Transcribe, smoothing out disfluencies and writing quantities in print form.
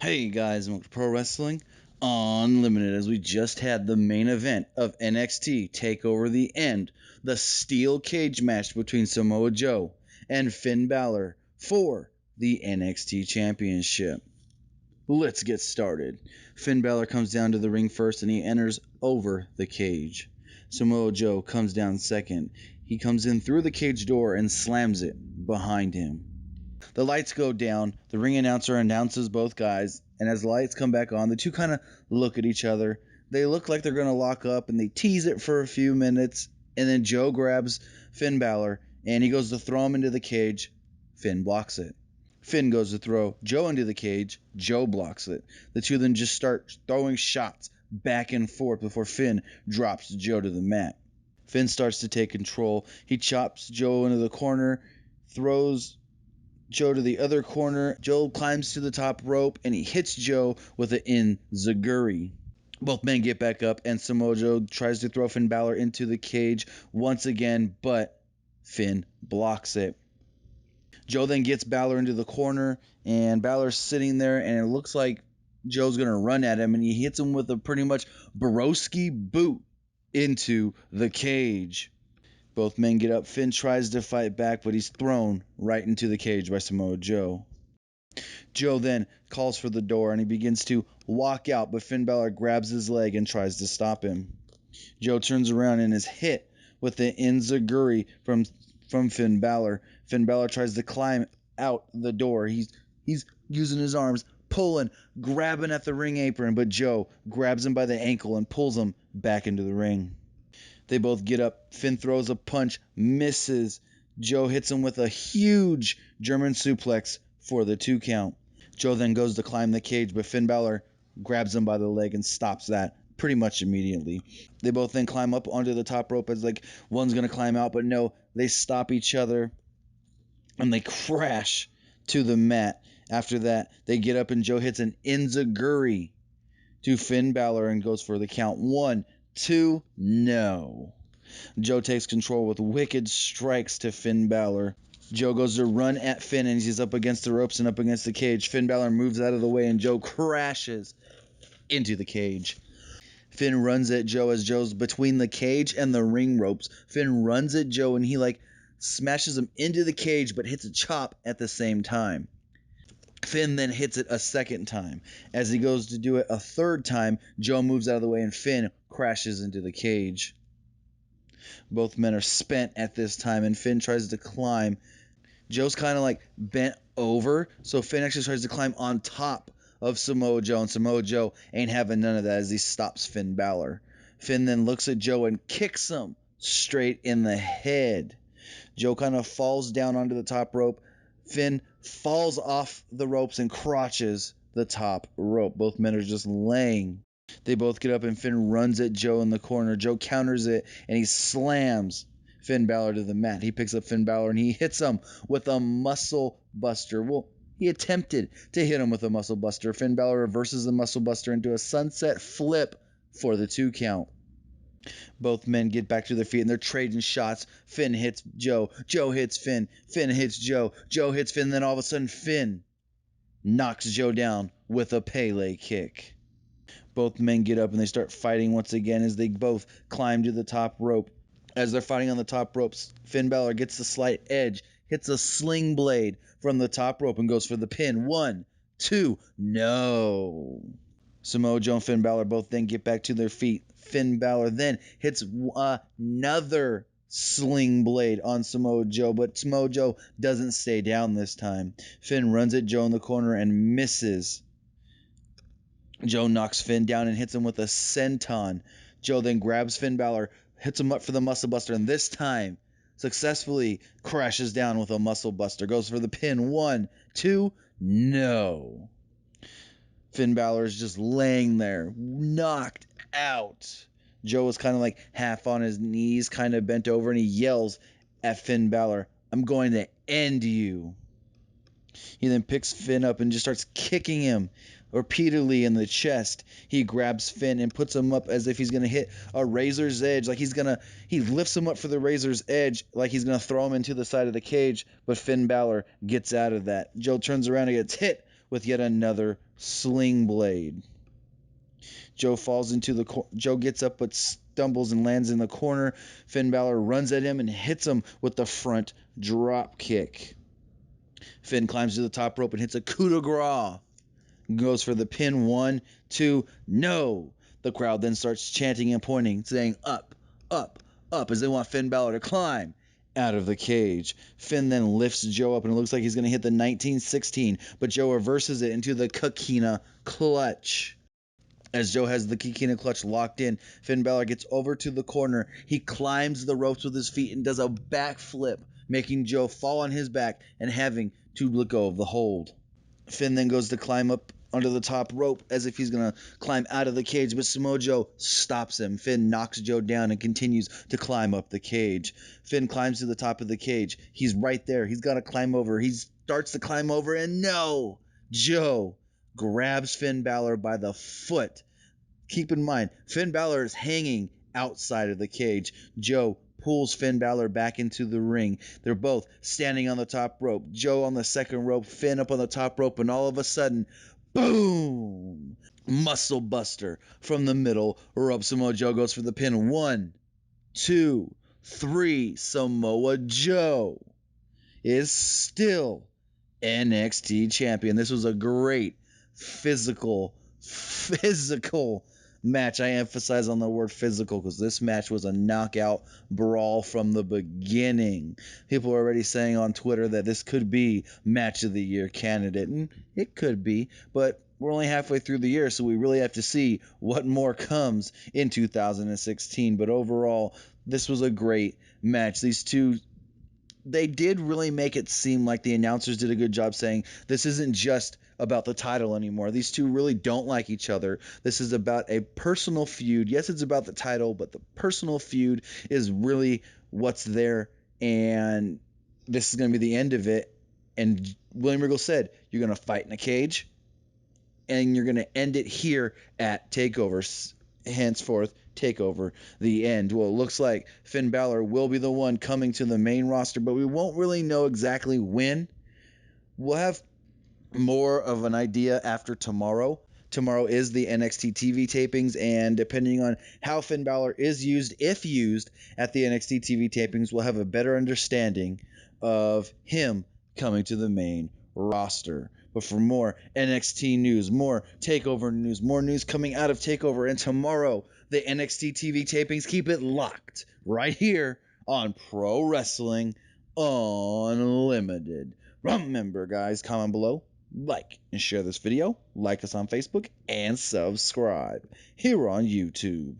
Hey guys, welcome to Pro Wrestling Unlimited as we just had the main event of NXT Takeover the End, the steel cage match between Samoa Joe and Finn Balor for the NXT Championship. Let's get started. Finn Balor comes down to the ring first and he enters over the cage. Samoa Joe comes down second. He comes in through the cage door and slams it behind him. The lights go down, the ring announcer announces both guys, and as the lights come back on, the two kind of look at each other. They look like they're going to lock up, and they tease it for a few minutes, and then Joe grabs Finn Balor, and he goes to throw him into the cage. Finn blocks it. Finn goes to throw Joe into the cage. Joe blocks it. The two then just start throwing shots back and forth before Finn drops Joe to the mat. Finn starts to take control. He chops Joe into the corner, throws Joe to the other corner. Joe climbs to the top rope and he hits Joe with an enziguri. Both men get back up and Samoa Joe tries to throw Finn Balor into the cage once again, but Finn blocks it. Joe then gets Balor into the corner and Balor's sitting there and it looks like Joe's going to run at him and he hits him with a pretty much Borowski boot into the cage. Both men get up. Finn tries to fight back, but he's thrown right into the cage by Samoa Joe. Joe then calls for the door and he begins to walk out, but Finn Balor grabs his leg and tries to stop him. Joe turns around and is hit with the enziguri from Finn Balor. Finn Balor tries to climb out the door. He's using his arms, pulling, grabbing at the ring apron, but Joe grabs him by the ankle and pulls him back into the ring. They both get up. Finn throws a punch, misses. Joe hits him with a huge German suplex for the 2 count. Joe then goes to climb the cage, but Finn Balor grabs him by the leg and stops that pretty much immediately. They both then climb up onto the top rope as like one's going to climb out, but no, they stop each other and they crash to the mat. After that, they get up and Joe hits an enziguri to Finn Balor and goes for the count. 1, 2, no. Joe takes control with wicked strikes to Finn Balor. Joe goes to run at Finn and he's up against the ropes and up against the cage. Finn Balor moves out of the way and Joe crashes into the cage. Finn runs at Joe as Joe's between the cage and the ring ropes. Finn runs at Joe and he smashes him into the cage but hits a chop at the same time. Finn then hits it a second time. As he goes to do it a third time, Joe moves out of the way and Finn crashes into the cage. Both men are spent at this time and Finn tries to climb. Joe's kind of bent over, so Finn actually tries to climb on top of Samoa Joe, and Samoa Joe ain't having none of that as he stops Finn Balor. Finn then looks at Joe and kicks him straight in the head. Joe kind of falls down onto the top rope. Finn falls off the ropes and crotches the top rope. Both men are just laying. They both get up and Finn runs at Joe in the corner. Joe counters it and he slams Finn Balor to the mat. He picks up Finn Balor and he hits him with a muscle buster. Well, he attempted to hit him with a muscle buster. Finn Balor reverses the muscle buster into a sunset flip for the 2 count. Both men get back to their feet and they're trading shots. Finn hits Joe. Joe hits Finn. Finn hits Joe. Joe hits Finn. Then all of a sudden Finn knocks Joe down with a Pele kick. Both men get up and they start fighting once again as they both climb to the top rope. As they're fighting on the top ropes, Finn Balor gets the slight edge, hits a sling blade from the top rope and goes for the pin. 1, 2, no. Samoa Joe and Finn Balor both then get back to their feet. Finn Balor then hits another sling blade on Samoa Joe, but Samoa Joe doesn't stay down this time. Finn runs at Joe in the corner and misses. Joe knocks Finn down and hits him with a senton. Joe then grabs Finn Balor, hits him up for the muscle buster, and this time successfully crashes down with a muscle buster. Goes for the pin. 1, 2, no. Finn Balor is just laying there, knocked out. Joe is kind of half on his knees, kind of bent over, and he yells at Finn Balor, "I'm going to end you." He then picks Finn up and just starts kicking him repeatedly in the chest. He grabs Finn and puts him up as if he's going to hit a razor's edge. He lifts him up for the razor's edge like he's going to throw him into the side of the cage, but Finn Balor gets out of that. Joe turns around and gets hit with yet another sling blade. Joe gets up but stumbles and lands in the corner. Finn Balor runs at him and hits him with the front drop kick. Finn climbs to the top rope and hits a coup de grace. Goes for the pin. 1, 2, no. The crowd then starts chanting and pointing, saying up, up, up, as they want Finn Balor to climb out of the cage. Finn then lifts Joe up, and it looks like he's going to hit the 1916, but Joe reverses it into the Coquina clutch. As Joe has the Coquina clutch locked in, Finn Balor gets over to the corner. He climbs the ropes with his feet and does a backflip, making Joe fall on his back and having to let go of the hold. Finn then goes to climb up under the top rope as if he's going to climb out of the cage, but Samoa Joe stops him. Finn knocks Joe down and continues to climb up the cage. Finn climbs to the top of the cage. He's right there. He's got to climb over. He starts to climb over, and no! Joe grabs Finn Balor by the foot. Keep in mind, Finn Balor is hanging outside of the cage. Joe pulls Finn Balor back into the ring. They're both standing on the top rope. Joe on the second rope, Finn up on the top rope, and all of a sudden, boom! Muscle buster from the middle rope. Samoa Joe goes for the pin. 1, 2, 3. Samoa Joe is still NXT champion. This was a great physical match. I emphasize on the word physical because this match was a knockout brawl from the beginning. People are already saying on Twitter that this could be match of the year candidate, and it could be, but we're only halfway through the year, so we really have to see what more comes in 2016. But overall, this was a great match. These two, they did really make it seem like the announcers did a good job saying this isn't just about the title anymore. These two really don't like each other. This is about a personal feud. Yes, it's about the title, but the personal feud is really what's there, and this is going to be the end of it. And William Regal said, you're going to fight in a cage, and you're going to end it here at Takeover. Henceforth, Takeover, the end. Well, it looks like Finn Balor will be the one coming to the main roster, but we won't really know exactly when. We'll have more of an idea after tomorrow. Tomorrow is the NXT TV tapings, and depending on how Finn Balor is used, if used at the NXT TV tapings, we'll have a better understanding of him coming to the main roster. But for more NXT news, more Takeover news, more news coming out of Takeover, and tomorrow, the NXT TV tapings, keep it locked right here on Pro Wrestling Unlimited. Remember, guys, comment below, like and share this video, like us on Facebook, and subscribe here on YouTube.